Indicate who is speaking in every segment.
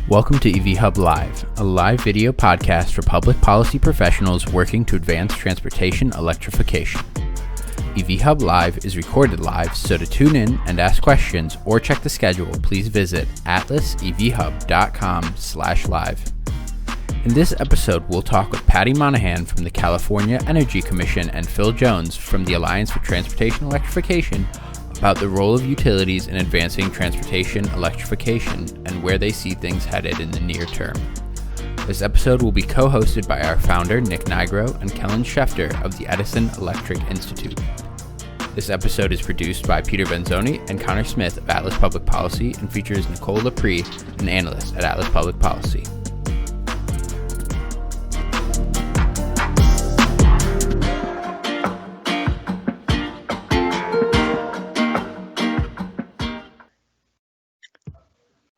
Speaker 1: Welcome to EV Hub Live, a live video podcast for public policy professionals working to advance transportation electrification. EV Hub Live is recorded live, so to tune in and ask questions or check the schedule, please visit atlasevhub.com/live. In this episode, we'll talk with Patty Monahan from the California Energy Commission and Phil Jones from the Alliance for Transportation Electrification about the role of utilities in advancing transportation electrification and where they see things headed in the near term. This episode will be co-hosted by our founder, Nick Nigro, and Kellen Schefter of the Edison Electric Institute. This episode is produced by Peter Benzoni and Connor Smith of Atlas Public Policy and features Nicole Lepre, an analyst at Atlas Public Policy.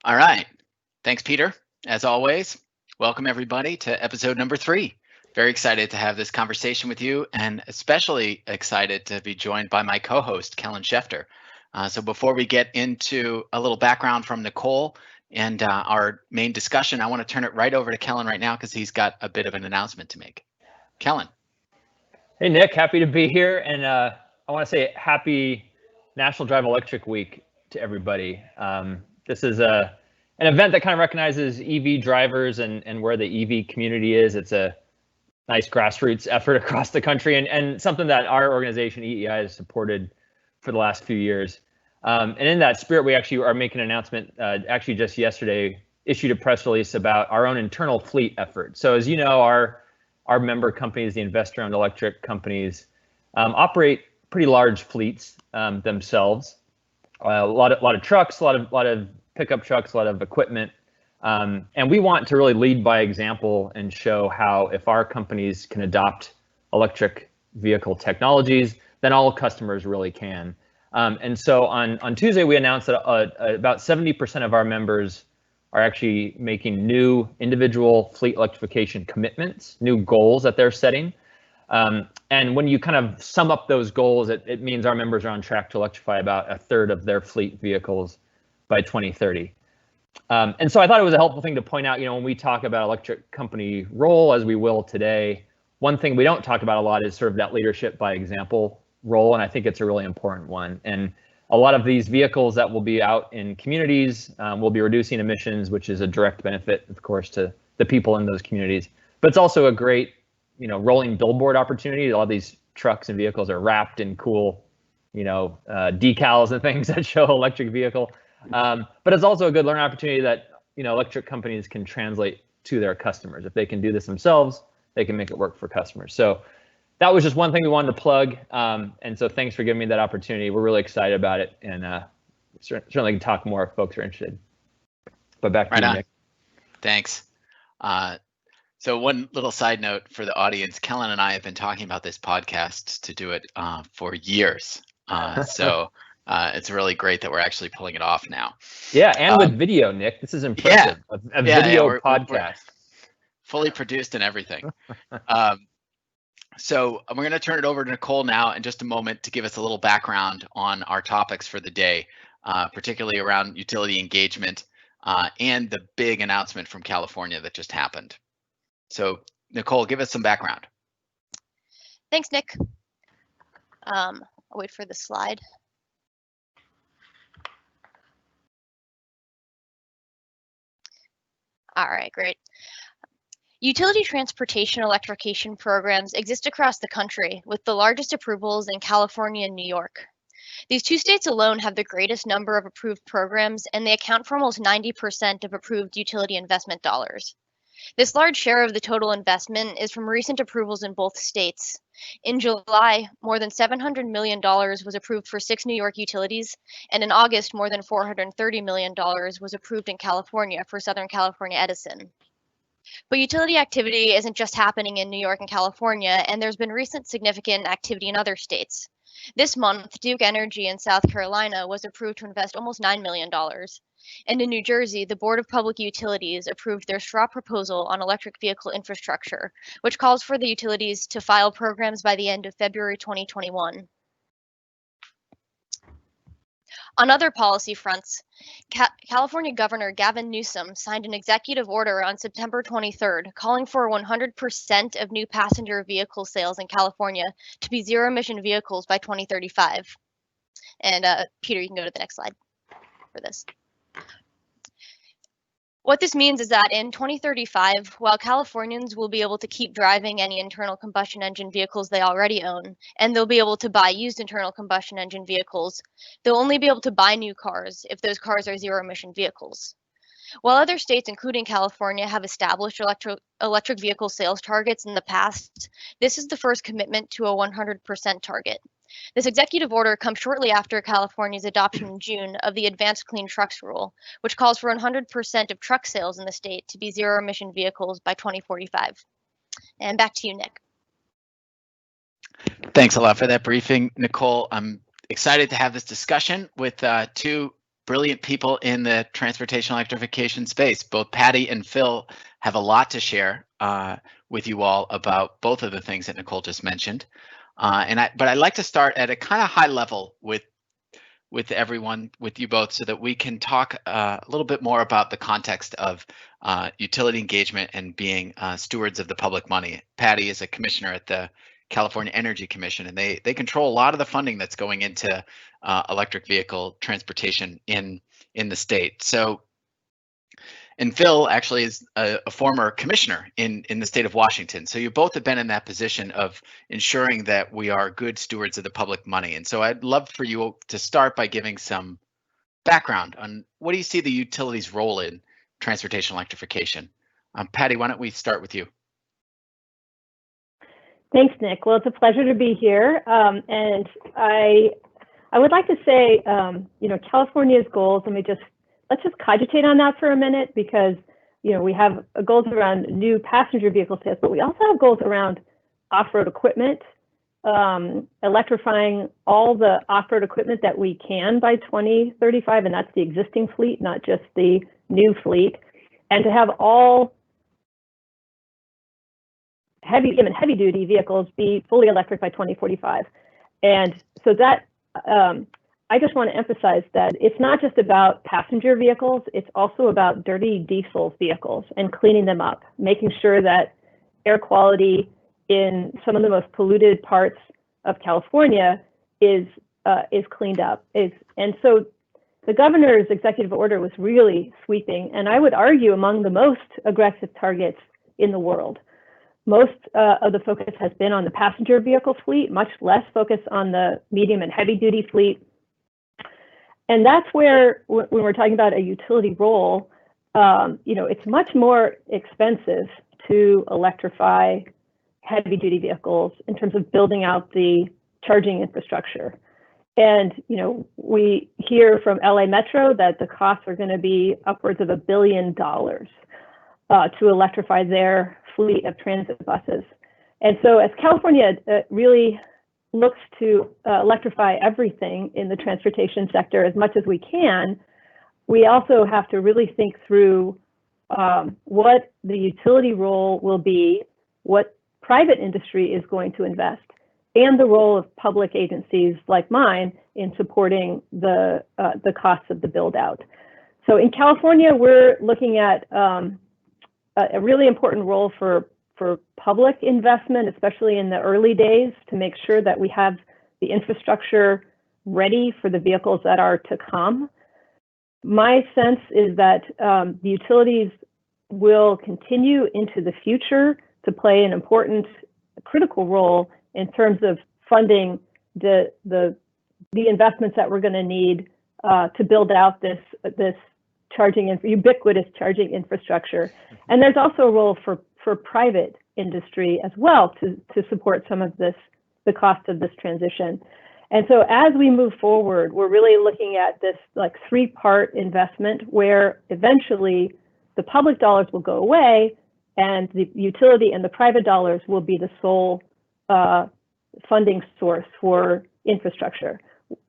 Speaker 2: All right. Thanks, Peter. As always, welcome everybody to episode number 3. Very excited to have this conversation with you, and especially excited to be joined by my co-host, Kellen Schefter. So before we get into a little background from Nicole and our main discussion, I want to turn it right over to Kellen right now because he's got a bit of an announcement to make. Kellen.
Speaker 3: Hey, Nick, happy to be here. And I want to say happy National Drive Electric Week to everybody. This is an event that kind of recognizes EV drivers and where the EV community is. It's a nice grassroots effort across the country and something that our organization, EEI, has supported for the last few years. And in that spirit, we actually are making an announcement, actually just yesterday, issued a press release about our own internal fleet effort. So as you know, our member companies, the investor-owned electric companies, operate pretty large fleets themselves. A lot of trucks, a lot of pickup trucks, a lot of equipment, and we want to really lead by example and show how if our companies can adopt electric vehicle technologies, then all customers really can. And so on Tuesday, we announced that about 70% of our members are actually making new individual fleet electrification commitments, new goals that they're setting. And when you kind of sum up those goals, it means our members are on track to electrify about a third of their fleet vehicles by 2030. And so I thought it was a helpful thing to point out, when we talk about electric company role, as we will today, one thing we don't talk about a lot is sort of that leadership by example role. And I think it's a really important one. And a lot of these vehicles that will be out in communities will be reducing emissions, which is a direct benefit, of course, to the people in those communities. But it's also a great rolling billboard opportunity. A lot of these trucks and vehicles are wrapped in cool, decals and things that show electric vehicle. But it's also a good learning opportunity that, electric companies can translate to their customers. If they can do this themselves, they can make it work for customers. So that was just one thing we wanted to plug. And so thanks for giving me that opportunity. We're really excited about it, and certainly can talk more if folks are interested. But back to you, Nick. Thanks.
Speaker 2: So one little side note for the audience, Kellen and I have been talking about this podcast to do it for years. So it's really great that we're actually pulling it off now.
Speaker 3: Yeah, and with video, Nick. This is impressive. Yeah. A video podcast. We're
Speaker 2: fully produced and everything. So we're going to turn it over to Nicole now in just a moment to give us a little background on our topics for the day, particularly around utility engagement and the big announcement from California that just happened. So, Nicole, give us some background.
Speaker 4: Thanks, Nick. I'll wait for the slide. All right, great. Utility transportation electrification programs exist across the country, with the largest approvals in California and New York. These two states alone have the greatest number of approved programs, and they account for almost 90% of approved utility investment dollars. This large share of the total investment is from recent approvals in both states. In July, more than $700 million was approved for 6 New York utilities, and in August, more than $430 million was approved in California for Southern California Edison. But utility activity isn't just happening in New York and California, and there's been recent significant activity in other states. This month, Duke Energy in South Carolina was approved to invest almost $9 million. And in New Jersey, the Board of Public Utilities approved their straw proposal on electric vehicle infrastructure, which calls for the utilities to file programs by the end of February 2021. On other policy fronts, California Governor Gavin Newsom signed an executive order on September 23rd calling for 100% of new passenger vehicle sales in California to be zero-emission vehicles by 2035. And Peter, you can go to the next slide for this. What this means is that in 2035, while Californians will be able to keep driving any internal combustion engine vehicles they already own, and they'll be able to buy used internal combustion engine vehicles, they'll only be able to buy new cars if those cars are zero-emission vehicles. While other states, including California, have established electric vehicle sales targets in the past, this is the first commitment to a 100% target. This executive order comes shortly after California's adoption in June of the Advanced Clean Trucks Rule, which calls for 100% of truck sales in the state to be zero-emission vehicles by 2045. And back to you, Nick.
Speaker 2: Thanks a lot for that briefing, Nicole. I'm excited to have this discussion with two brilliant people in the transportation electrification space. Both Patty and Phil have a lot to share with you all about both of the things that Nicole just mentioned. But I'd like to start at a kind of high level with everyone, with you both, so that we can talk a little bit more about the context of utility engagement and being stewards of the public money. Patty is a commissioner at the California Energy Commission, and they control a lot of the funding that's going into electric vehicle transportation in the state. So, and Phil actually is a former commissioner in the state of Washington. So you both have been in that position of ensuring that we are good stewards of the public money. And so I'd love for you to start by giving some background on what do you see the utilities' role in transportation electrification? Patty, why don't we start with you?
Speaker 5: Thanks, Nick. Well, it's a pleasure to be here. And I would like to say, California's goals, let's just cogitate on that for a minute, because, we have goals around new passenger vehicle sales, but we also have goals around off-road equipment, electrifying all the off-road equipment that we can by 2035, and that's the existing fleet, not just the new fleet, and to have all heavy-duty vehicles be fully electric by 2045. And so that, I just want to emphasize that it's not just about passenger vehicles, it's also about dirty diesel vehicles and cleaning them up, making sure that air quality in some of the most polluted parts of California is cleaned up. And so the governor's executive order was really sweeping, and I would argue among the most aggressive targets in the world. Most of the focus has been on the passenger vehicle fleet, much less focus on the medium and heavy duty fleet. And that's where, when we're talking about a utility role, it's much more expensive to electrify heavy duty vehicles in terms of building out the charging infrastructure. And, we hear from LA Metro that the costs are going to be upwards of $1 billion to electrify their fleet of transit buses. And so as California really looks to electrify everything in the transportation sector as much as we can, we also have to really think through what the utility role will be, what private industry is going to invest, and the role of public agencies like mine in supporting the costs of the build out. So in California, we're looking at a really important role for public investment, especially in the early days, to make sure that we have the infrastructure ready for the vehicles that are to come. My sense is that the utilities will continue into the future to play an important, critical role in terms of funding the investments that we're going to need to build out this ubiquitous charging infrastructure. And there's also a role for private industry as well to support some of the cost of this transition. And so as we move forward, we're really looking at this like three-part investment where eventually the public dollars will go away and the utility and the private dollars will be the sole funding source for infrastructure.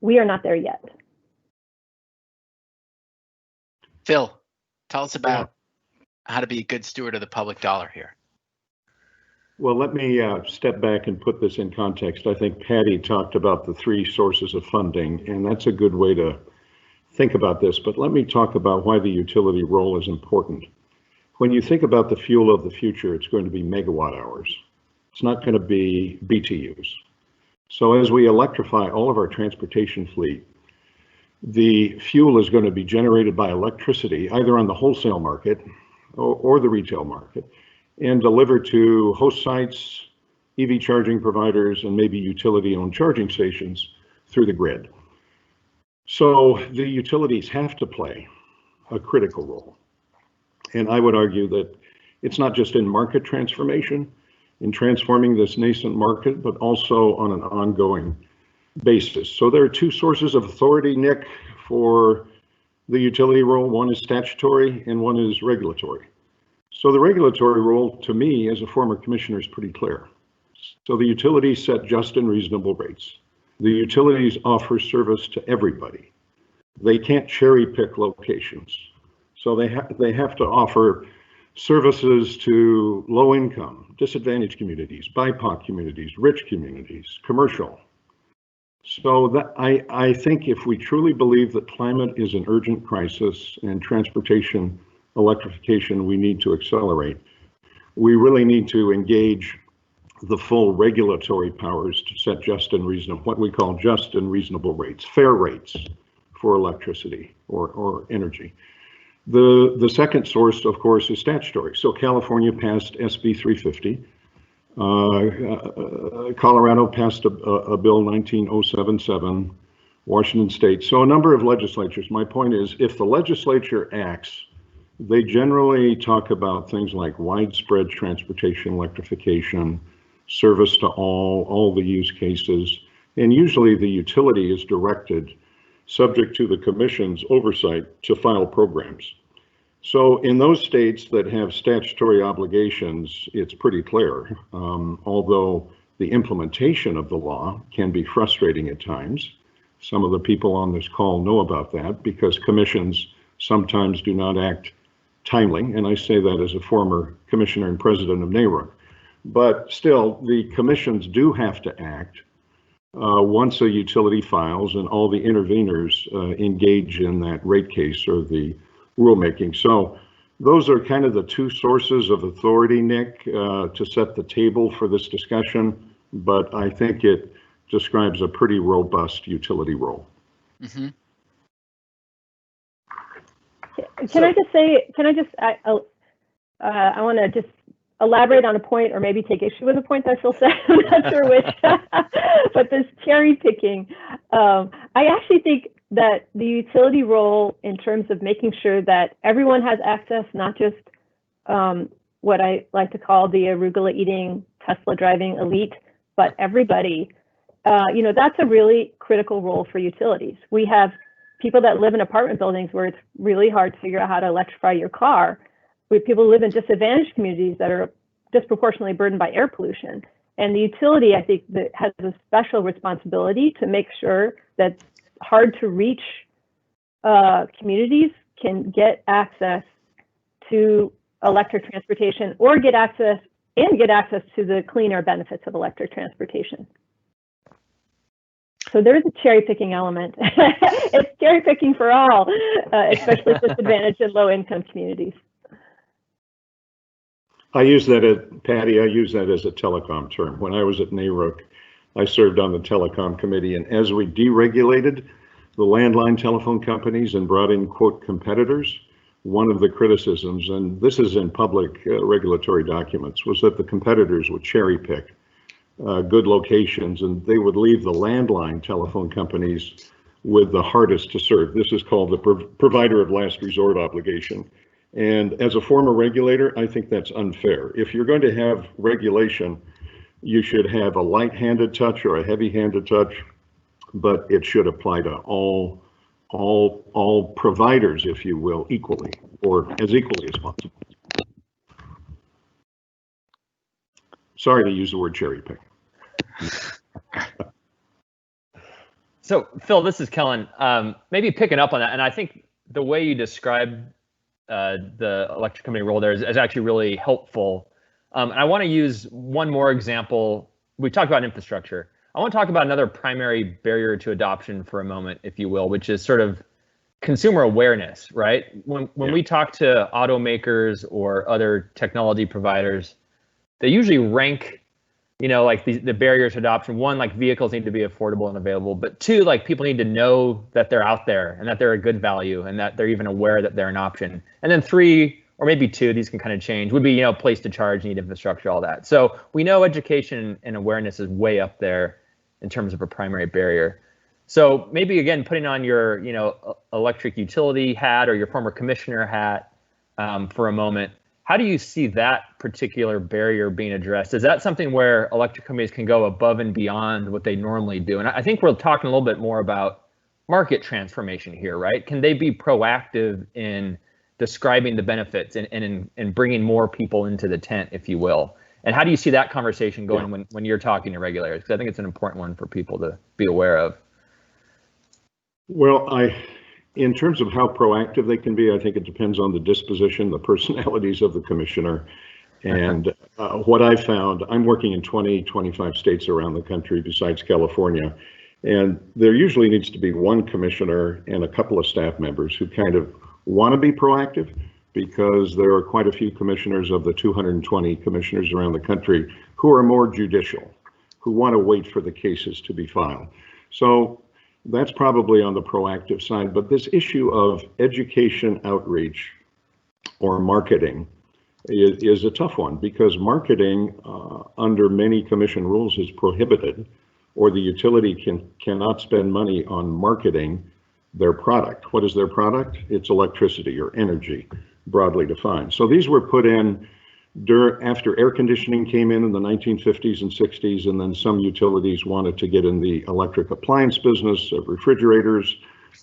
Speaker 5: We are not there yet.
Speaker 2: Phil, tell us about how to be a good steward of the public dollar here.
Speaker 6: Well, let me step back and put this in context. I think Patty talked about the three sources of funding, and that's a good way to think about this, but let me talk about why the utility role is important. When you think about the fuel of the future, it's going to be megawatt hours. It's not going to be BTUs. So as we electrify all of our transportation fleet, the fuel is going to be generated by electricity, either on the wholesale market or the retail market, and delivered to host sites, EV charging providers, and maybe utility-owned charging stations through the grid. So the utilities have to play a critical role. And I would argue that it's not just in market transformation, in transforming this nascent market, but also on an ongoing basis. So there are two sources of authority, Nick, for the utility role. One is statutory and one is regulatory. So the regulatory role, to me, as a former commissioner, is pretty clear. So the utilities set just and reasonable rates. The utilities offer service to everybody. They can't cherry pick locations. So they have to offer services to low income, disadvantaged communities, BIPOC communities, rich communities, commercial. So that I think if we truly believe that climate is an urgent crisis and transportation electrification we need to accelerate, we really need to engage the full regulatory powers to set just and reasonable, what we call just and reasonable rates, fair rates for electricity or energy. The second source, of course, is statutory. So California passed SB 350. Colorado passed a bill 19077, Washington State. So a number of legislatures. My point is, if the legislature acts, they generally talk about things like widespread transportation electrification, service to all the use cases, and usually the utility is directed, subject to the commission's oversight, to file programs. So in those states that have statutory obligations, it's pretty clear, although the implementation of the law can be frustrating at times. Some of the people on this call know about that because commissions sometimes do not act timely, and I say that as a former commissioner and president of NARUC. But still, the commissions do have to act once a utility files and all the interveners engage in that rate case or the rulemaking. So those are kind of the two sources of authority, Nick, to set the table for this discussion, but I think it describes a pretty robust utility role.
Speaker 2: Mm-hmm.
Speaker 5: I want to just elaborate on a point or maybe take issue with a point that Phil said. I'm not sure which, but this cherry picking. I actually think that the utility role in terms of making sure that everyone has access, not just what I like to call the arugula eating, Tesla driving elite, but everybody, that's a really critical role for utilities. We have people that live in apartment buildings where it's really hard to figure out how to electrify your car. We have people who live in disadvantaged communities that are disproportionately burdened by air pollution. And the utility, I think, that has a special responsibility to make sure that hard to reach communities can get access to electric transportation or get access to the clean air benefits of electric transportation. So there's a cherry picking element. It's cherry picking for all, especially disadvantaged and low income communities.
Speaker 6: I use that as a telecom term. When I was at NARUC, I served on the telecom committee, and as we deregulated the landline telephone companies and brought in, quote, competitors, one of the criticisms, and this is in public regulatory documents, was that the competitors would cherry pick good locations and they would leave the landline telephone companies with the hardest to serve. This is called the provider of last resort obligation. And as a former regulator, I think that's unfair. If you're going to have regulation, you should have a light-handed touch or a heavy-handed touch, but it should apply to all providers, if you will, equally, or as equally as possible. Sorry to use the word cherry pick.
Speaker 3: So Phil, this is Kellen. Maybe picking up on that, and I think the way you described the electric company role there is actually really helpful. And I want to use one more example. We talked about infrastructure. I want to talk about another primary barrier to adoption for a moment, if you will, which is sort of consumer awareness, right? When we talk to automakers or other technology providers, they usually rank, like the barriers to adoption. One, like vehicles need to be affordable and available, but two, like people need to know that they're out there and that they're a good value and that they're even aware that they're an option. And then three, or maybe two, these can kind of change, would be, place to charge, need infrastructure, all that. So we know education and awareness is way up there in terms of a primary barrier. So maybe, again, putting on your, electric utility hat or your former commissioner hat for a moment, how do you see that particular barrier being addressed? Is that something where electric companies can go above and beyond what they normally do? And I think we're talking a little bit more about market transformation here, right? Can they be proactive in describing the benefits and in bringing more people into the tent, if you will? And how do you see that conversation going when you're talking to regulators? Because I think it's an important one for people to be aware of.
Speaker 6: Well, in terms of how proactive they can be, I think it depends on the disposition, the personalities of the commissioner. And what I found, I'm working in 25 states around the country besides California. And there usually needs to be one commissioner and a couple of staff members who kind of want to be proactive, because there are quite a few commissioners of the 220 commissioners around the country who are more judicial, who want to wait for the cases to be filed. So that's probably on the proactive side. But this issue of education outreach or marketing is a tough one, because marketing under many commission rules is prohibited, or the utility cannot spend money on marketing their product. What is their product? It's electricity or energy, broadly defined. So these were put in after air conditioning came in the 1950s and 60s, and then some utilities wanted to get in the electric appliance business of refrigerators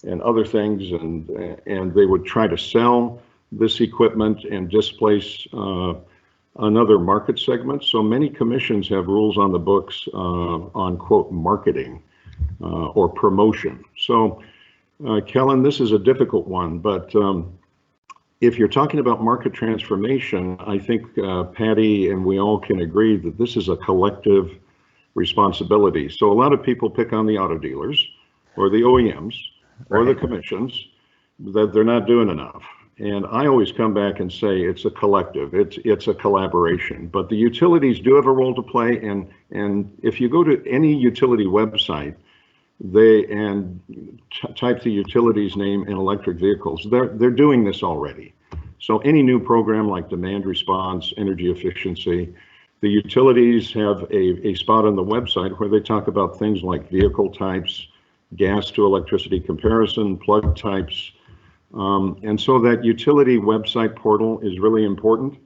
Speaker 6: and other things, and they would try to sell this equipment and displace another market segment. So many commissions have rules on the books on, quote, marketing or promotion. So Kellen, this is a difficult one, but if you're talking about market transformation, I think Patty and we all can agree that this is a collective responsibility. So a lot of people pick on the auto dealers or the OEMs or the commissions that they're not doing enough. And I always come back and say it's a collective, it's a collaboration. But the utilities do have a role to play. And if you go to any utility website, type the utility's name in electric vehicles, they're doing this already. So any new program like demand response, energy efficiency, the utilities have a spot on the website where they talk about things like vehicle types, gas to electricity comparison, plug types. And so that utility website portal is really important.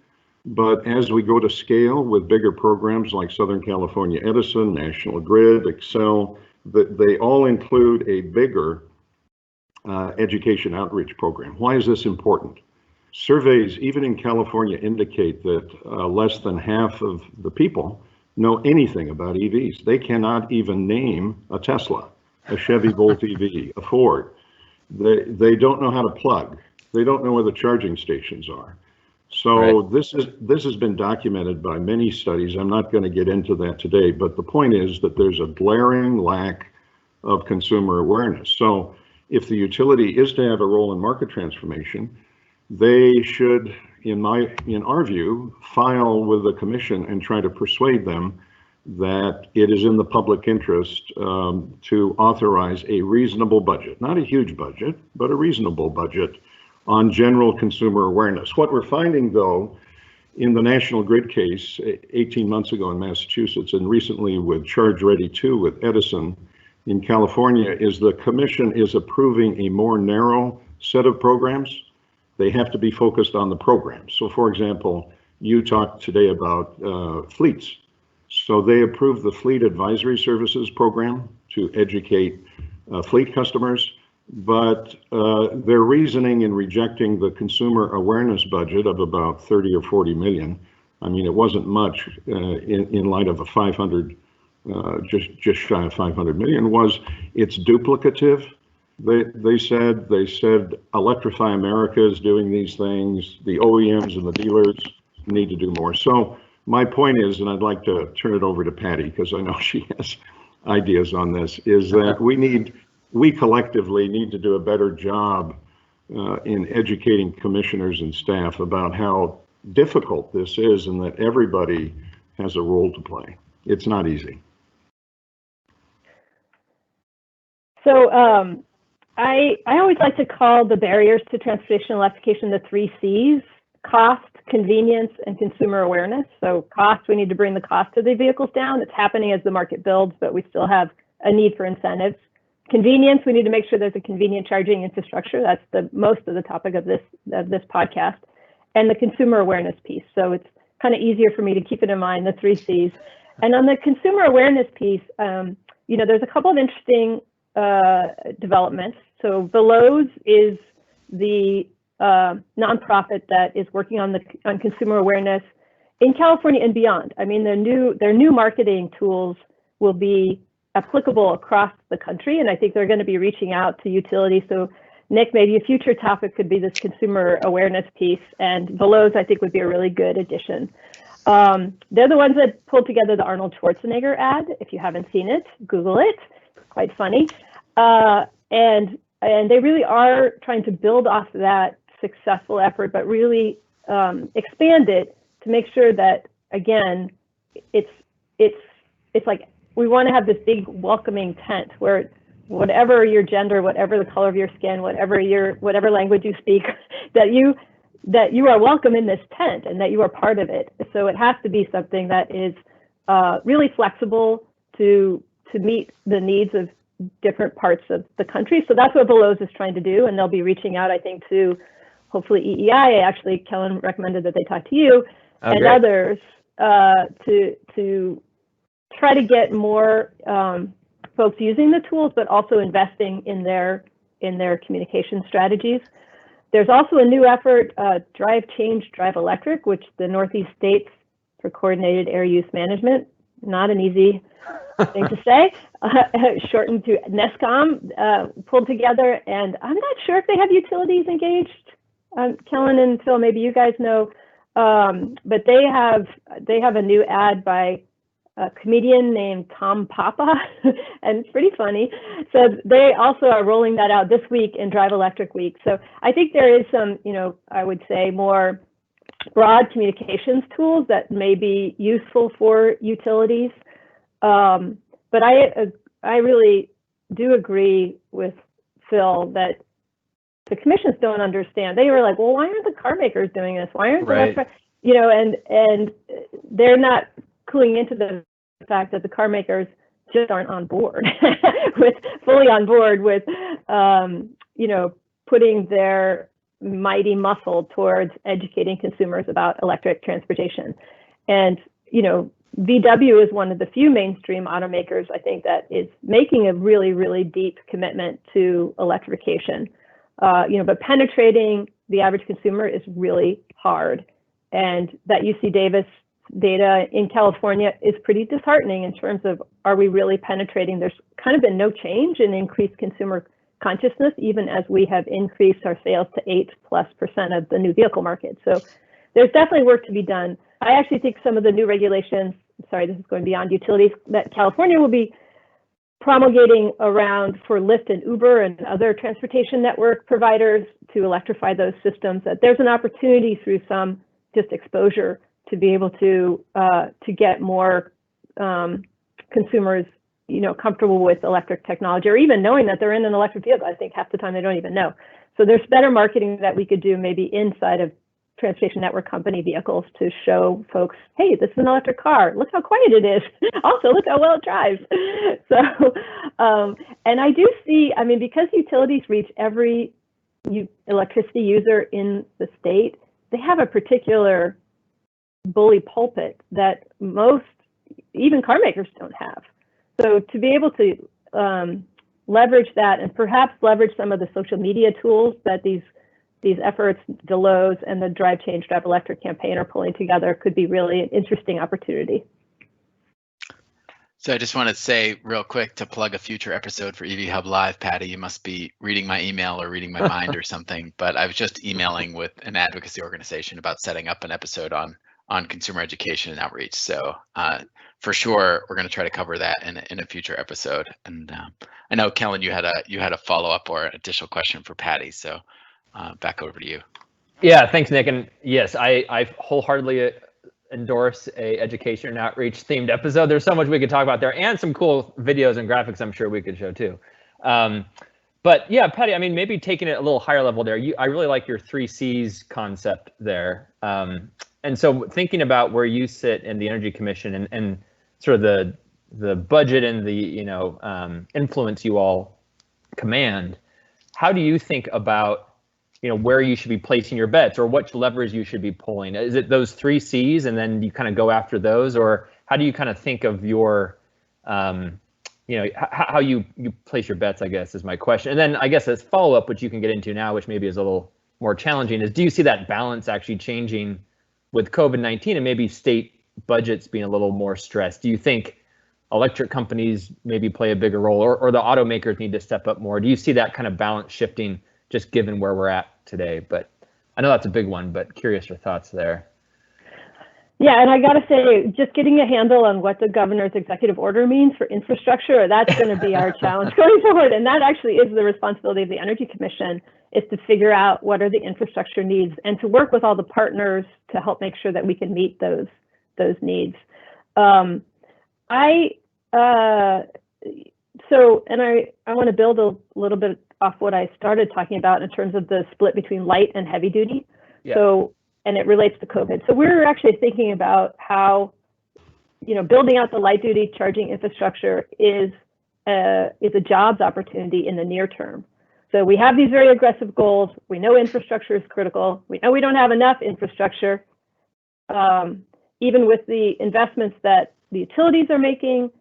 Speaker 6: But as we go to scale with bigger programs like Southern California Edison, National Grid, Excel, they all include a bigger education outreach program. Why is this important? Surveys, even in California, indicate that less than half of the people know anything about EVs. They cannot even name a Tesla, a Chevy Volt EV, a Ford. They don't know how to plug. They don't know where the charging stations are. So this has been documented by many studies. I'm not going to get into that today, but the point is that there's a glaring lack of consumer awareness. So if the utility is to have a role in market transformation, they should, in our view, file with the commission and try to persuade them that it is in the public interest to authorize a reasonable budget, not a huge budget, but a reasonable budget on general consumer awareness. What we're finding, though, in the National Grid case 18 months ago in Massachusetts, and recently with Charge Ready 2 with Edison in California, is the commission is approving a more narrow set of programs. They have to be focused on the program. So for example, you talked today about fleets. So they approved the Fleet Advisory Services program to educate fleet customers. But their reasoning in rejecting the consumer awareness budget of about 30 or 40 million, I mean, it wasn't much in light of a 500, just shy of 500 million, was it's duplicative. They said Electrify America is doing these things. The OEMs and the dealers need to do more. So my point is, and I'd like to turn it over to Patty because I know she has ideas on this, is that we collectively need to do a better job in educating commissioners and staff about how difficult this is and that everybody has a role to play. It's not easy.
Speaker 5: So I always like to call the barriers to transportation electrification the 3 C's: cost, convenience, and consumer awareness. So cost, we need to bring the cost of the vehicles down. It's happening as the market builds, but we still have a need for incentives. Convenience, we need to make sure there's a convenient charging infrastructure. That's the most of the topic of this podcast. And the consumer awareness piece. So it's kind of easier for me to keep it in mind, the 3 C's. And on the consumer awareness piece, there's a couple of interesting developments. So Veloz is the nonprofit that is working on consumer awareness in California and beyond. I mean, their new marketing tools will be applicable across the country, and I think they're going to be reaching out to utilities. So Nick, maybe a future topic could be this consumer awareness piece, and Veloz I think would be a really good addition. They're the ones that pulled together the Arnold Schwarzenegger ad. If you haven't seen it, Google it. Quite funny. And they really are trying to build off of that successful effort, but really expand it to make sure that, again, it's like we want to have this big welcoming tent where whatever your gender, whatever the color of your skin, whatever language you speak, that you are welcome in this tent and that you are part of it. So it has to be something that is really flexible to meet the needs of different parts of the country. So that's what Veloz is trying to do, and they'll be reaching out, I think, to hopefully EEI. Actually, Kellen recommended that they talk to you and
Speaker 3: great.
Speaker 5: others to try to get more folks using the tools, but also investing in their communication strategies. There's also a new effort, Drive Change, Drive Electric, which the Northeast States for Coordinated Air Use Management, not an easy thing to say, shortened to NESCOM, pulled together. And I'm not sure if they have utilities engaged. Kellen and Phil, maybe you guys know, but they have a new ad by a comedian named Tom Papa, and it's pretty funny. So they also are rolling that out this week in Drive Electric Week. So I think there is some, I would say more broad communications tools that may be useful for utilities. But I really do agree with Phil that the commissions don't understand. They were like, well, why aren't the car makers doing this? Why aren't
Speaker 3: right.
Speaker 5: and they're not cluing into the fact that the car makers just aren't on board fully on board with putting their mighty muscle towards educating consumers about electric transportation. And VW is one of the few mainstream automakers, I think, that is making a really, really deep commitment to electrification. But penetrating the average consumer is really hard. And that UC Davis data in California is pretty disheartening in terms of, are we really penetrating? There's kind of been no change in increased consumer consciousness, even as we have increased our sales to 8+% of the new vehicle market. So there's definitely work to be done. I actually think some of the new regulations, sorry, this is going beyond utilities, that California will be promulgating around for Lyft and Uber and other transportation network providers to electrify those systems, that there's an opportunity through some just exposure to be able to get more consumers, comfortable with electric technology, or even knowing that they're in an electric vehicle. I think half the time they don't even know. So there's better marketing that we could do maybe inside of transportation network company vehicles to show folks, hey, this is an electric car. Look how quiet it is. Also, look how well it drives. So, and I do see, because utilities reach every electricity user in the state, they have a particular bully pulpit that most, even car makers don't have. So to be able to leverage that and perhaps leverage some of the social media tools that these efforts, Veloz and the Drive Change, Drive Electric campaign are pulling together could be really an interesting opportunity.
Speaker 2: So I just want to say real quick to plug a future episode for EV Hub Live, Patty, you must be reading my email or reading my mind or something, but I was just emailing with an advocacy organization about setting up an episode on consumer education and outreach. So for sure, we're going to try to cover that in a future episode. And I know, Kellen, you had a follow-up or additional question for Patty. So back over to you.
Speaker 3: Yeah, thanks, Nick. And yes, I wholeheartly endorse a education and outreach themed episode. There's so much we could talk about there, and some cool videos and graphics I'm sure we could show too. But yeah, Patty, I mean, maybe taking it a little higher level there, I really like your 3 C's concept there. And so thinking about where you sit in the Energy Commission and sort of the budget and the influence you all command, how do you think about where you should be placing your bets or which levers you should be pulling? Is it those 3 C's and then you kind of go after those, or how do you kind of think of your how you place your bets, I guess, is my question. And then I guess as follow-up, which you can get into now, which maybe is a little more challenging, is do you see that balance actually changing with COVID-19 and maybe state budgets being a little more stressed? Do you think electric companies maybe play a bigger role, or the automakers need to step up more? Do you see that kind of balance shifting just given where we're at today? But I know that's a big one, but curious your thoughts there.
Speaker 5: Yeah, and I got to say, just getting a handle on what the governor's executive order means for infrastructure, that's going to be our challenge going forward. And that actually is the responsibility of the Energy Commission, is to figure out what are the infrastructure needs and to work with all the partners to help make sure that we can meet those needs. I want to build a little bit off what I started talking about in terms of the split between light and heavy duty. Yeah. And it relates to COVID. So we're actually thinking about how, building out the light duty charging infrastructure is a jobs opportunity in the near term. So we have these very aggressive goals. We know infrastructure is critical. We know we don't have enough infrastructure. Even with the investments that the utilities are making,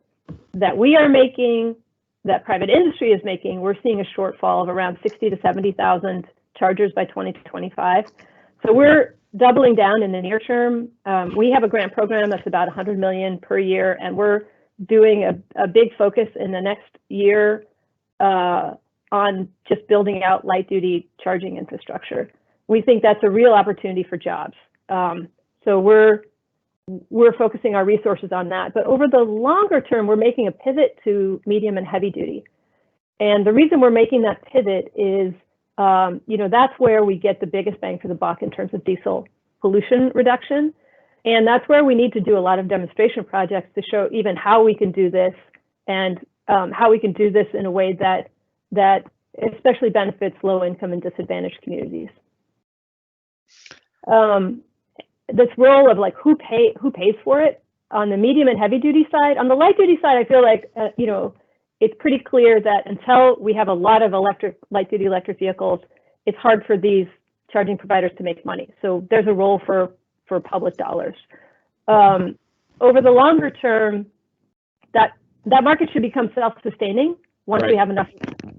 Speaker 5: that we are making, that private industry is making, we're seeing a shortfall of around 60 to 70,000 chargers by 2025. So we're doubling down in the near term. We have a grant program that's about $100 million per year, and we're doing a big focus in the next year on just building out light duty charging infrastructure. We think that's a real opportunity for jobs. So we're focusing our resources on that. But over the longer term, we're making a pivot to medium and heavy duty. And the reason we're making that pivot is that's where we get the biggest bang for the buck in terms of diesel pollution reduction. And that's where we need to do a lot of demonstration projects to show even how we can do this, and how we can do this in a way that especially benefits low income and disadvantaged communities. This role of like who pays for it on the medium and heavy duty side. On the light duty side, I feel like it's pretty clear that until we have a lot of light duty electric vehicles, it's hard for these charging providers to make money. So there's a role for public dollars. Over the longer term, that market should become self-sustaining once we have enough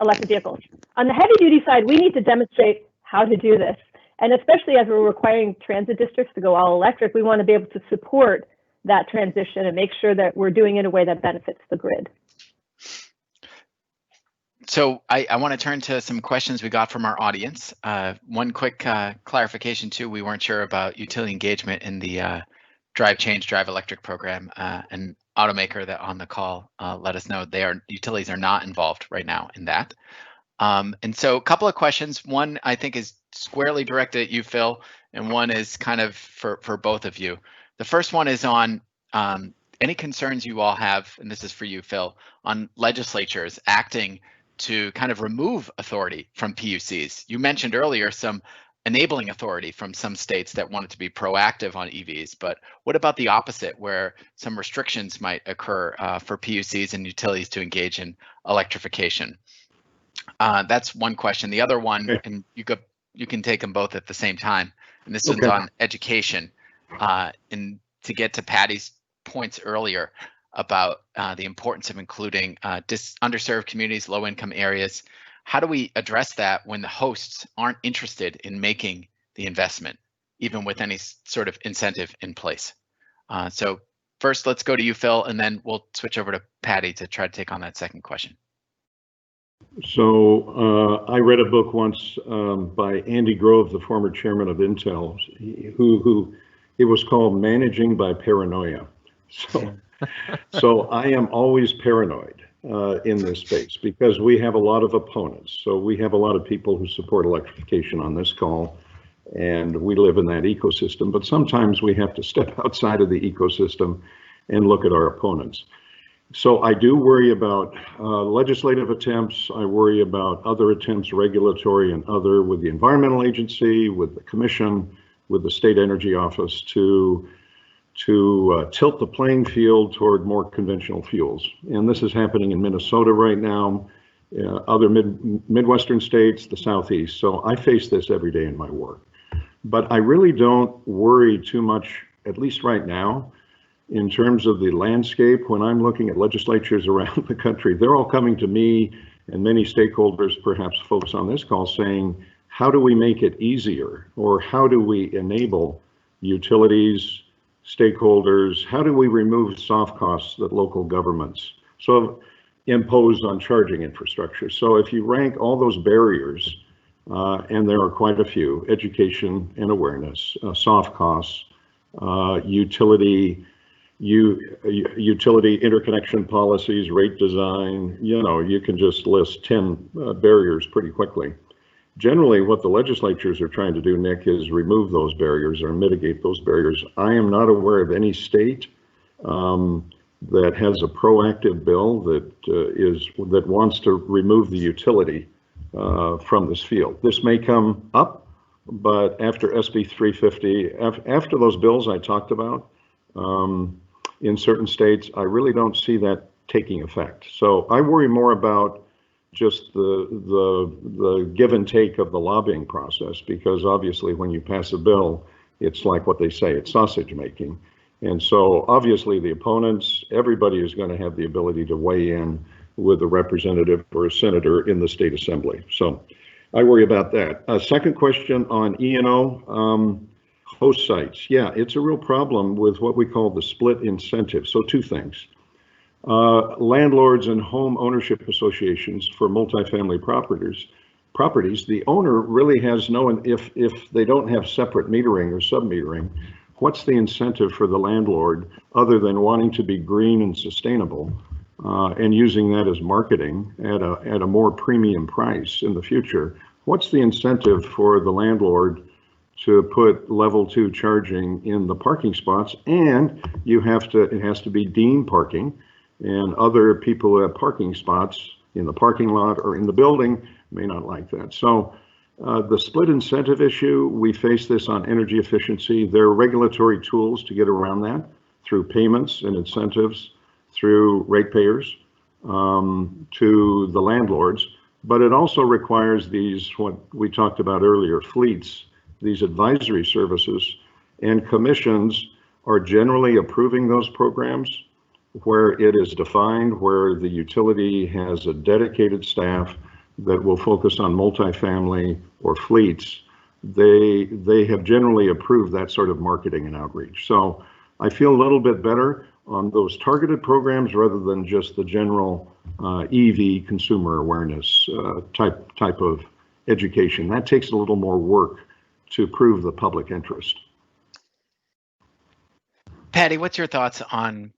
Speaker 5: electric vehicles. On the heavy duty side, we need to demonstrate how to do this. And especially as we're requiring transit districts to go all electric, we want to be able to support that transition and make sure that we're doing it in a way that benefits the grid.
Speaker 2: So I want to turn to some questions we got from our audience. One quick clarification too, we weren't sure about utility engagement in the Drive Change Drive Electric program. An automaker that on the call let us know utilities are not involved right now in that. And so a couple of questions. One I think is squarely directed at you, Phil, and one is kind of for both of you. The first one is on any concerns you all have, and this is for you, Phil, on legislatures acting to kind of remove authority from PUCs. You mentioned earlier some enabling authority from some states that wanted to be proactive on EVs, but what about the opposite, where some restrictions might occur for PUCs and utilities to engage in electrification? That's one question. The other one, and you can take them both at the same time, and this one's on education. And to get to Patty's points earlier about the importance of including underserved communities, low-income areas. How do we address that when the hosts aren't interested in making the investment, even with any sort of incentive in place? So first, let's go to you, Phil, and then we'll switch over to Patty to try to take on that second question.
Speaker 6: So I read a book once by Andy Grove, the former chairman of Intel, who it was called Managing by Paranoia. So So I am always paranoid in this space because we have a lot of opponents. So we have a lot of people who support electrification on this call, and we live in that ecosystem. But sometimes we have to step outside of the ecosystem and look at our opponents. So I do worry about legislative attempts. I worry about other attempts, regulatory and other, with the environmental agency, with the commission, with the state energy office to tilt the playing field toward more conventional fuels. And this is happening in Minnesota right now, other Midwestern states, the Southeast. So I face this every day in my work. But I really don't worry too much, at least right now, in terms of the landscape. When I'm looking at legislatures around the country, they're all coming to me and many stakeholders, perhaps folks on this call, saying, how do we make it easier? Or how do we enable utilities, stakeholders? How do we remove soft costs that local governments impose on charging infrastructure? So if you rank all those barriers, and there are quite a few: education and awareness, soft costs, utility interconnection policies, rate design, you can just list 10 barriers pretty quickly. Generally, what the legislatures are trying to do, Nick, is remove those barriers or mitigate those barriers. I am not aware of any state that has a proactive bill that wants to remove the utility from this field. This may come up, but after SB 350, after those bills I talked about, in certain states, I really don't see that taking effect. So I worry more about just the give and take of the lobbying process, because obviously when you pass a bill, it's like what they say, it's sausage making. And so obviously the opponents, everybody is going to have the ability to weigh in with a representative or a senator in the state assembly. So I worry about that. Second question on E&O. Host sites. Yeah, it's a real problem with what we call the split incentive. So two things. Landlords and home ownership associations for multifamily properties, the owner really has if they don't have separate metering or sub-metering, what's the incentive for the landlord other than wanting to be green and sustainable and using that as marketing at a more premium price in the future? What's the incentive for the landlord to put level 2 charging in the parking spots? And it has to be deemed parking, and other people who have parking spots in the parking lot or in the building may not like that. So the split incentive issue, we face this on energy efficiency. There are regulatory tools to get around that through payments and incentives, through ratepayers to the landlords. But it also requires these, what we talked about earlier, fleets, these advisory services, and commissions are generally approving those programs where it is defined, where the utility has a dedicated staff that will focus on multifamily or fleets. They have generally approved that sort of marketing and outreach. So I feel a little bit better on those targeted programs rather than just the general EV consumer awareness type of education. That takes a little more work to prove the public interest.
Speaker 2: Patty, what's your thoughts on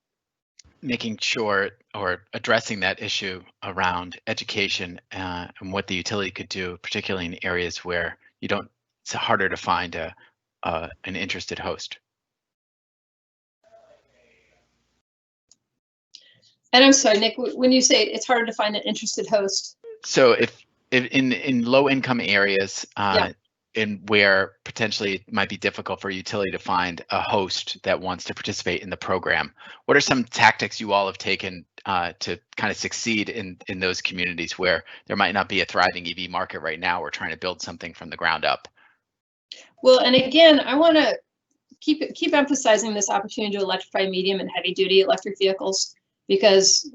Speaker 2: making sure or addressing that issue around education and what the utility could do, particularly in areas where it's harder to find an interested host?
Speaker 7: And I'm sorry, Nick, when you say it's harder to find an interested host.
Speaker 2: So if in low income areas,
Speaker 7: Yeah.
Speaker 2: and where potentially it might be difficult for a utility to find a host that wants to participate in the program, what are some tactics you all have taken to kind of succeed in those communities where there might not be a thriving EV market right now? We're trying to build something from the ground up.
Speaker 7: Well, and again, I want to keep emphasizing this opportunity to electrify medium and heavy duty electric vehicles, because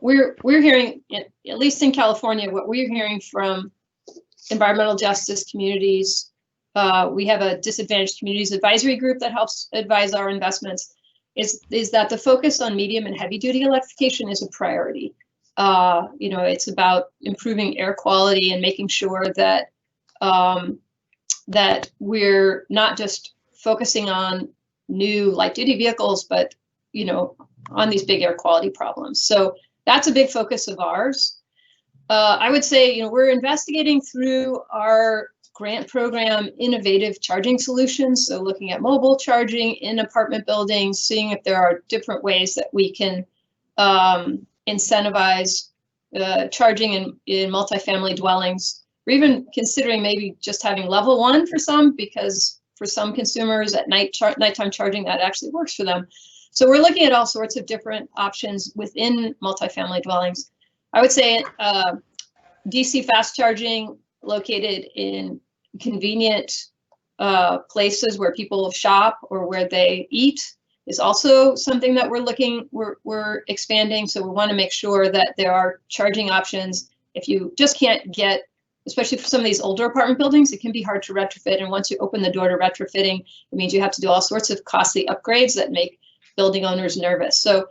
Speaker 7: we're hearing, at least in California, what we're hearing from environmental justice communities. We have a disadvantaged communities advisory group that helps advise our investments, is that the focus on medium and heavy duty electrification is a priority. It's about improving air quality and making sure that that we're not just focusing on new light duty vehicles, but these big air quality problems. So that's a big focus of ours. I would say, we're investigating through our grant program innovative charging solutions. So looking at mobile charging in apartment buildings, seeing if there are different ways that we can incentivize charging in multifamily dwellings. We're even considering maybe just having level 1 for some, because for some consumers at nighttime charging, that actually works for them. So we're looking at all sorts of different options within multifamily dwellings. I would say DC fast charging located in convenient places where people shop or where they eat is also something that we're expanding. So we want to make sure that there are charging options. If you just can't get, especially for some of these older apartment buildings, it can be hard to retrofit. And once you open the door to retrofitting, it means you have to do all sorts of costly upgrades that make building owners nervous. So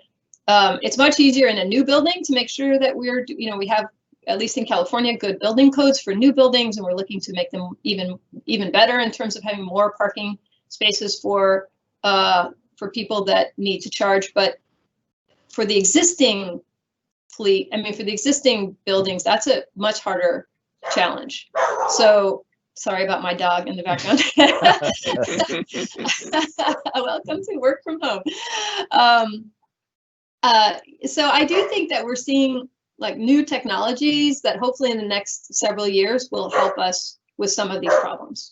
Speaker 7: it's much easier in a new building to make sure that we have, at least in California, good building codes for new buildings, and we're looking to make them even better in terms of having more parking spaces for people that need to charge. But for the existing fleet, for the existing buildings, that's a much harder challenge. So sorry about my dog in the background. Welcome to work from home. So I do think that we're seeing like new technologies that hopefully in the next several years will help us with some of these problems.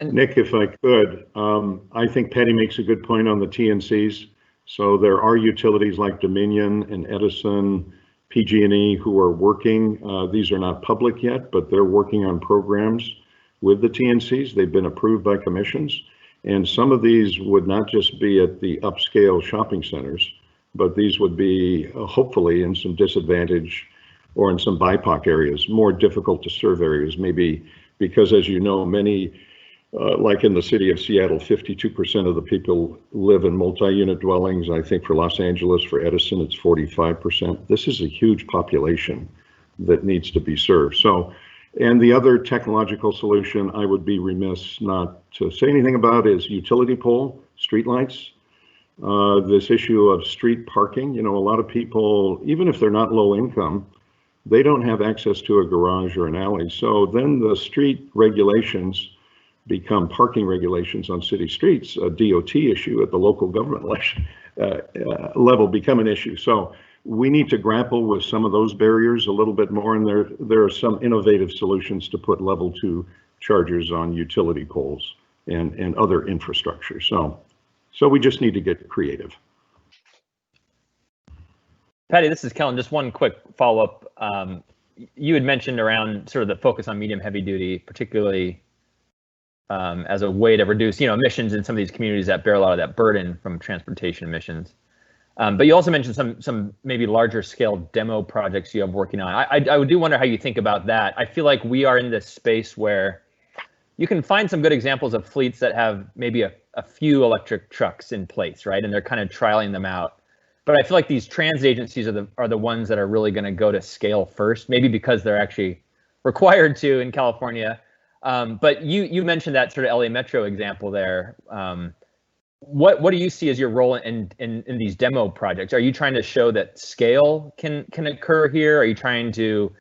Speaker 6: Nick, if I could, I think Patty makes a good point on the TNCs. So there are utilities like Dominion and Edison, PG&E who are working. These are not public yet, but they're working on programs with the TNCs. They've been approved by commissions. And some of these would not just be at the upscale shopping centers, but these would be hopefully in some disadvantaged or in some BIPOC areas, more difficult to serve areas, maybe because, as you know, many, like in the city of Seattle, 52% of the people live in multi-unit dwellings. I think for Los Angeles, for Edison, it's 45%. This is a huge population that needs to be served. So, and the other technological solution I would be remiss not to say anything about is utility pole, streetlights. This issue of street parking, a lot of people, even if they're not low income, they don't have access to a garage or an alley. So then the street regulations become parking regulations on city streets, a DOT issue at the local government level become an issue. So we need to grapple with some of those barriers a little bit more, and there are some innovative solutions to put level 2 chargers on utility poles and other infrastructure. So we just need to get creative.
Speaker 3: Patty, this is Kellen. Just one quick follow-up. You had mentioned around sort of the focus on medium heavy duty, particularly as a way to reduce, emissions in some of these communities that bear a lot of that burden from transportation emissions. But you also mentioned some maybe larger scale demo projects you have working on. I do wonder how you think about that. I feel like we are in this space where you can find some good examples of fleets that have maybe a few electric trucks in place, right? And they're kind of trialing them out. But I feel like these transit agencies are the ones that are really going to go to scale first, maybe because they're actually required to in California. But you mentioned that sort of LA Metro example there. What do you see as your role in these demo projects? Are you trying to show that scale can occur here? Are you trying to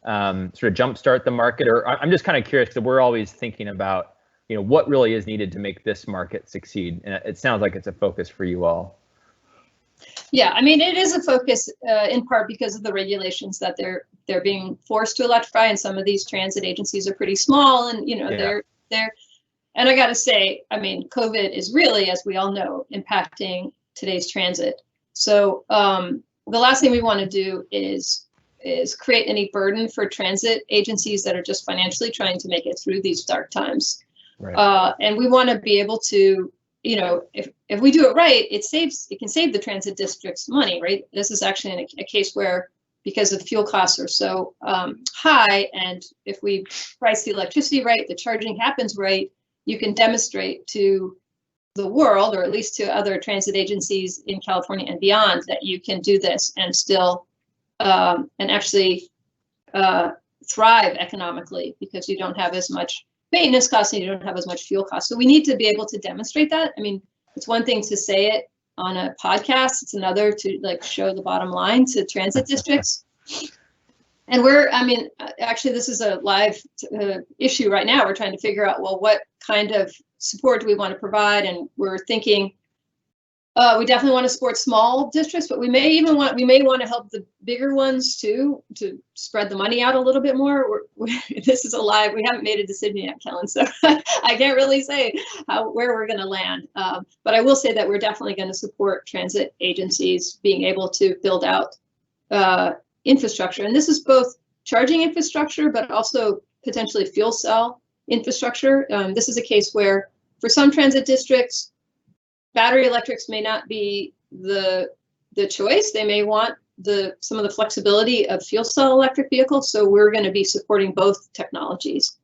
Speaker 3: sort of jumpstart the market? Or I'm just kind of curious, because we're always thinking about what really is needed to make this market succeed, and it sounds like it's a focus for you all.
Speaker 7: Yeah, it is a focus in part because of the regulations that they're being forced to electrify, and some of these transit agencies are pretty small, and they're and I got to say, COVID is really, as we all know, impacting today's transit. So the last thing we want to do is create any burden for transit agencies that are just financially trying to make it through these dark times. Right. And we want to be able to, if we do it right, it can save the transit districts money, right? This is actually a case where, because the fuel costs are so high, and if we price the electricity right, the charging happens right, you can demonstrate to the world, or at least to other transit agencies in California and beyond, that you can do this and still and actually thrive economically, because you don't have as much maintenance costs and you don't have as much fuel costs. So we need to be able to demonstrate that. It's one thing to say it on a podcast. It's another to like show the bottom line to transit districts. And actually, this is a live issue right now. We're trying to figure out, well, what kind of support do we want to provide? And we're thinking we definitely want to support small districts, but we may want to help the bigger ones too, to spread the money out a little bit more. This is a live. We haven't made a decision yet, Kellen, so I can't really say where we're going to land. But I will say that we're definitely going to support transit agencies being able to build out infrastructure, and this is both charging infrastructure, but also potentially fuel cell infrastructure. This is a case where, for some transit districts, battery electrics may not be the choice. They may want some of the flexibility of fuel cell electric vehicles. So we're going to be supporting both technologies.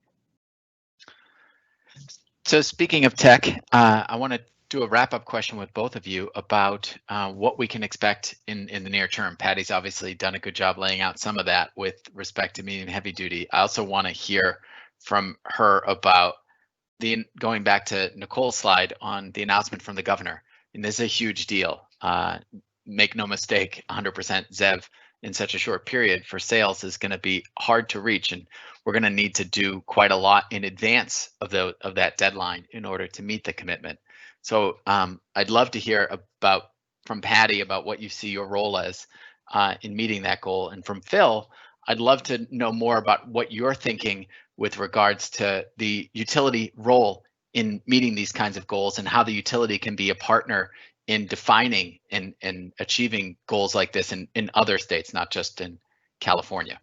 Speaker 2: So speaking of tech, I want to do a wrap-up question with both of you about what we can expect in the near term. Patty's obviously done a good job laying out some of that with respect to medium and heavy duty. I also want to hear from her about going back to Nicole's slide on the announcement from the governor. And this is a huge deal. Make no mistake, 100% ZEV in such a short period for sales is going to be hard to reach, and we're going to need to do quite a lot in advance of that deadline in order to meet the commitment. So I'd love to hear from Patty about what you see your role as in meeting that goal, and from Phil, I'd love to know more about what you're thinking with regards to the utility role in meeting these kinds of goals, and how the utility can be a partner in defining and achieving goals like this in other states, not just in California.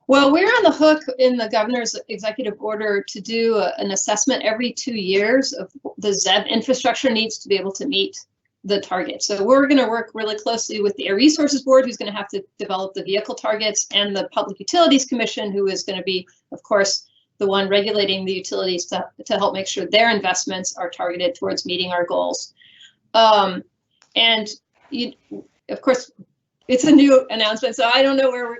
Speaker 7: Well, we're on the hook in the governor's executive order to do an assessment every 2 years of the ZEV infrastructure needs to be able to meet the target. So we're going to work really closely with the Air Resources Board, who's going to have to develop the vehicle targets, and the Public Utilities Commission, who is going to be, of course, the one regulating the utilities to help make sure their investments are targeted towards meeting our goals. Of course, it's a new announcement, so I don't know where we're,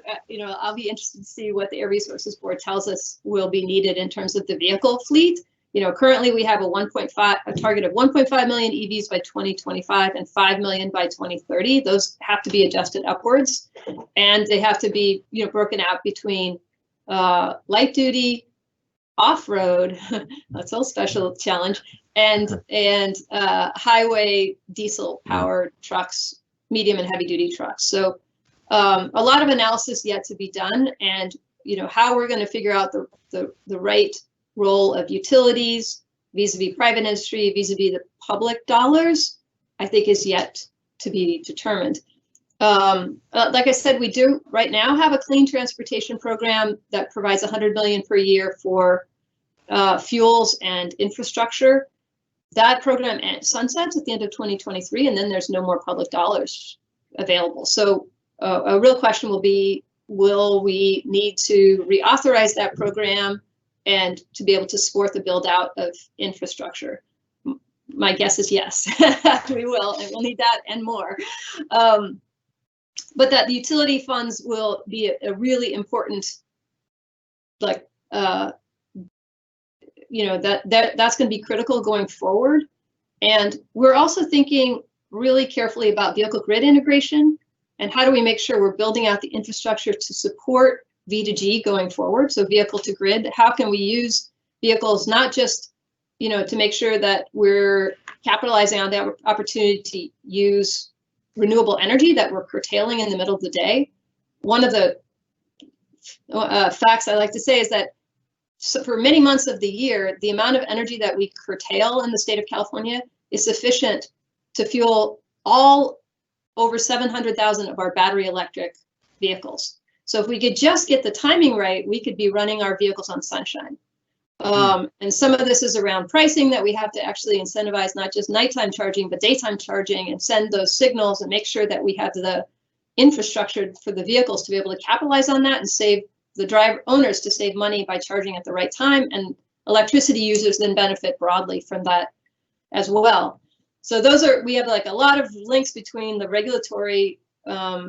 Speaker 7: I'll be interested to see what the Air Resources Board tells us will be needed in terms of the vehicle fleet. Currently we have a target of 1.5 million EVs by 2025 and 5 million by 2030. Those have to be adjusted upwards, and they have to be, broken out between light duty, off-road, that's a special challenge, and highway diesel powered trucks, medium and heavy duty trucks. So a lot of analysis yet to be done, and how we're going to figure out the right role of utilities vis-a-vis private industry, vis-a-vis the public dollars, I think is yet to be determined. Like I said, we do right now have a clean transportation program that provides $100 million per year for fuels and infrastructure. That program sunsets at the end of 2023, and then there's no more public dollars available. So a real question will be, will we need to reauthorize that program and to be able to support the build out of infrastructure? My guess is yes, we will, and we'll need that and more. But that the utility funds will be a really important, that's going to be critical going forward. And we're also thinking really carefully about vehicle grid integration, and how do we make sure we're building out the infrastructure to support V2G going forward. So vehicle to grid, how can we use vehicles not just, to make sure that we're capitalizing on the opportunity to use renewable energy that we're curtailing in the middle of the day. One of the facts I like to say is that for many months of the year, the amount of energy that we curtail in the state of California is sufficient to fuel all over 700,000 of our battery electric vehicles. So if we could just get the timing right, we could be running our vehicles on sunshine. And some of this is around pricing, that we have to actually incentivize not just nighttime charging, but daytime charging, and send those signals and make sure that we have the infrastructure for the vehicles to be able to capitalize on that and save the driver owners to save money by charging at the right time, and electricity users then benefit broadly from that as well. So we have like a lot of links between the regulatory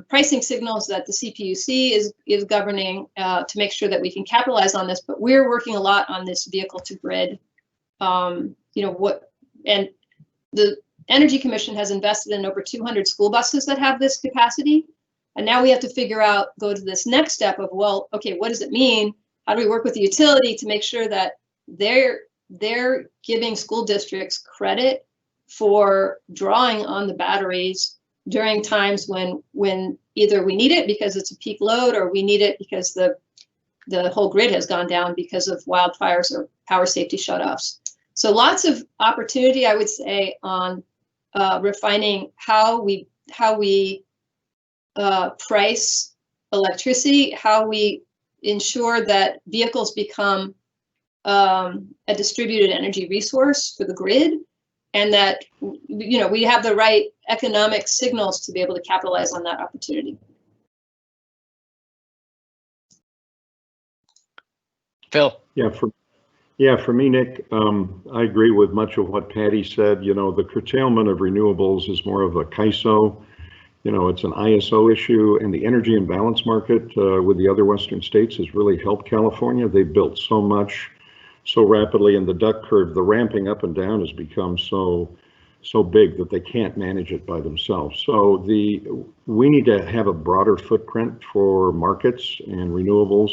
Speaker 7: pricing signals that the CPUC is governing to make sure that we can capitalize on this, but we're working a lot on this vehicle to grid and the Energy Commission has invested in over 200 school buses that have this capacity. And now we have to go to this next step of, well, okay, what does it mean? How do we work with the utility to make sure that they're giving school districts credit for drawing on the batteries during times when either we need it because it's a peak load, or we need it because the whole grid has gone down because of wildfires or power safety shutoffs. So lots of opportunity, I would say, on refining how we price electricity, how we ensure that vehicles become a distributed energy resource for the grid, and that we have the right economic signals to be able to capitalize on that opportunity.
Speaker 2: Phil.
Speaker 6: Yeah, for me, Nick, I agree with much of what Patty said. The curtailment of renewables is more of a CAISO. It's an ISO issue, and the energy imbalance market with the other Western states has really helped California. They've built so much so rapidly, and the duck curve, the ramping up and down has become so big that they can't manage it by themselves. So we need to have a broader footprint for markets and renewables.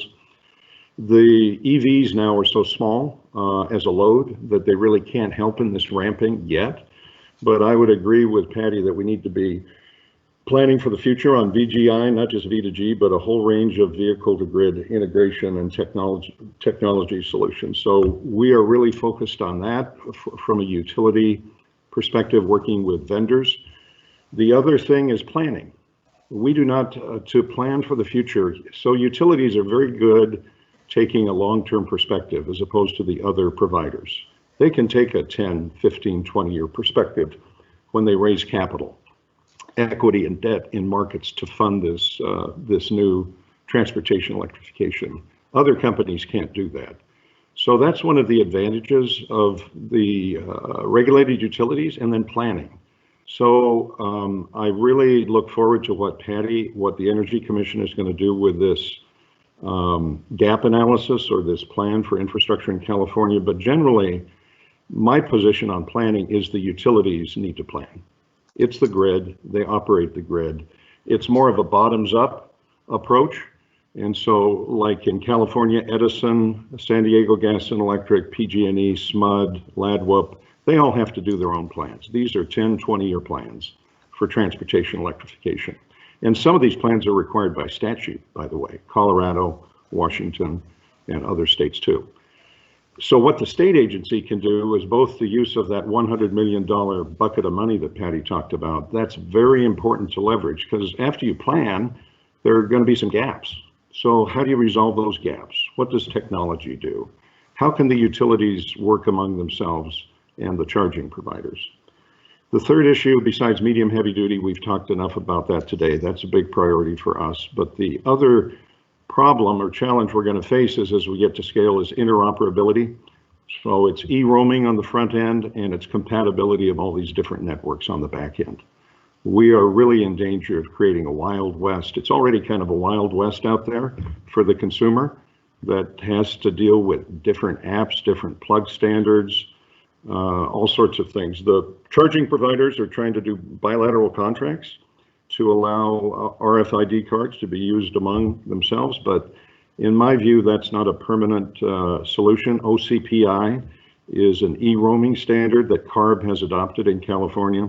Speaker 6: The EVs now are so small as a load that they really can't help in this ramping yet. But I would agree with Patty that we need to be planning for the future on VGI, not just V2G, but a whole range of vehicle to grid integration and technology solutions. So we are really focused on that from a utility perspective, working with vendors. The other thing is planning. We do not to plan for the future. So utilities are very good taking a long-term perspective as opposed to the other providers. They can take a 10, 15, 20-year perspective when they raise capital, equity and debt in markets to fund this new transportation electrification. Other companies can't do that. So that's one of the advantages of the regulated utilities, and then planning. So I really look forward to what the Energy Commission is going to do with this gap analysis or this plan for infrastructure in California. But generally, my position on planning is the utilities need to plan. It's the grid, they operate the grid. It's more of a bottoms-up approach. And so like in California Edison, San Diego Gas and Electric, PG&E, SMUD, LADWUP, they all have to do their own plans. These are 10, 20-year plans for transportation electrification. And some of these plans are required by statute, by the way, Colorado, Washington, and other states too. So what the state agency can do is both the use of that $100 million bucket of money that Patty talked about. That's very important to leverage, because after you plan, there are going to be some gaps. So how do you resolve those gaps? What does technology do? How can the utilities work among themselves and the charging providers? The third issue, besides medium heavy duty, we've talked enough about that today. That's a big priority for us. But the other problem or challenge we're going to face is, as we get to scale, is interoperability. So it's e-roaming on the front end, and it's compatibility of all these different networks on the back end. We are really in danger of creating a Wild West. It's already kind of a Wild West out there for the consumer that has to deal with different apps, different plug standards, all sorts of things. The charging providers are trying to do bilateral contracts to allow RFID cards to be used among themselves, but in my view, that's not a permanent solution. OCPI is an e-roaming standard that CARB has adopted in California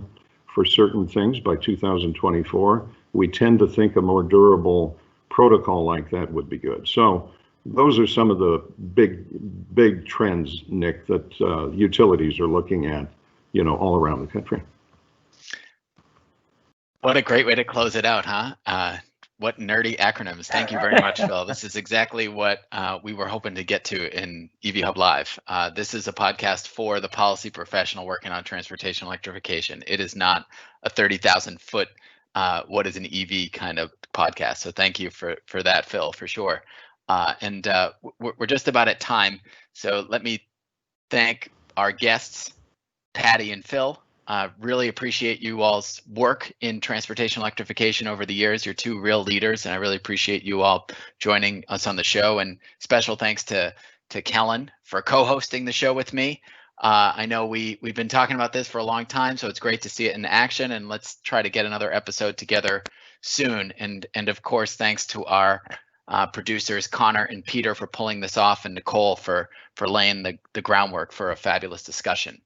Speaker 6: for certain things by 2024. We tend to think a more protocol like that would be good. So those are some of the big trends, Nick, that utilities are looking at, all around the country.
Speaker 2: What a great way to close it out, huh? What nerdy acronyms. Thank you very much, Phil. This is exactly what we were hoping to get to in EV Hub Live. This is a podcast for the policy professional working on transportation electrification. It is not a 30,000 foot, what is an EV kind of podcast. So thank you for that, Phil, for sure. And we're just about at time. So let me thank our guests, Patty and Phil. Really appreciate you all's work in transportation electrification over the years. You're two real leaders, and I really appreciate you all joining us on the show. And special thanks to Kellen for co-hosting the show with me. I know we've been talking about this for a long time, so it's great to see it in action, and let's try to get another episode together soon. And of course, thanks to our producers Connor and Peter for pulling this off, and Nicole for laying the groundwork for a fabulous discussion.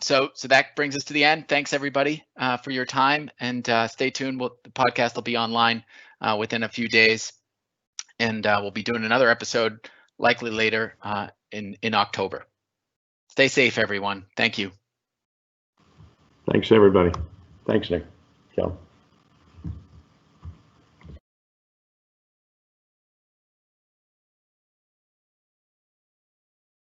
Speaker 2: So that brings us to the end. Thanks everybody for your time, and stay tuned. The podcast will be online within a few days, and we'll be doing another episode likely later in October. Stay safe, everyone. Thank you.
Speaker 6: Thanks, everybody. Thanks, Nick. Cal.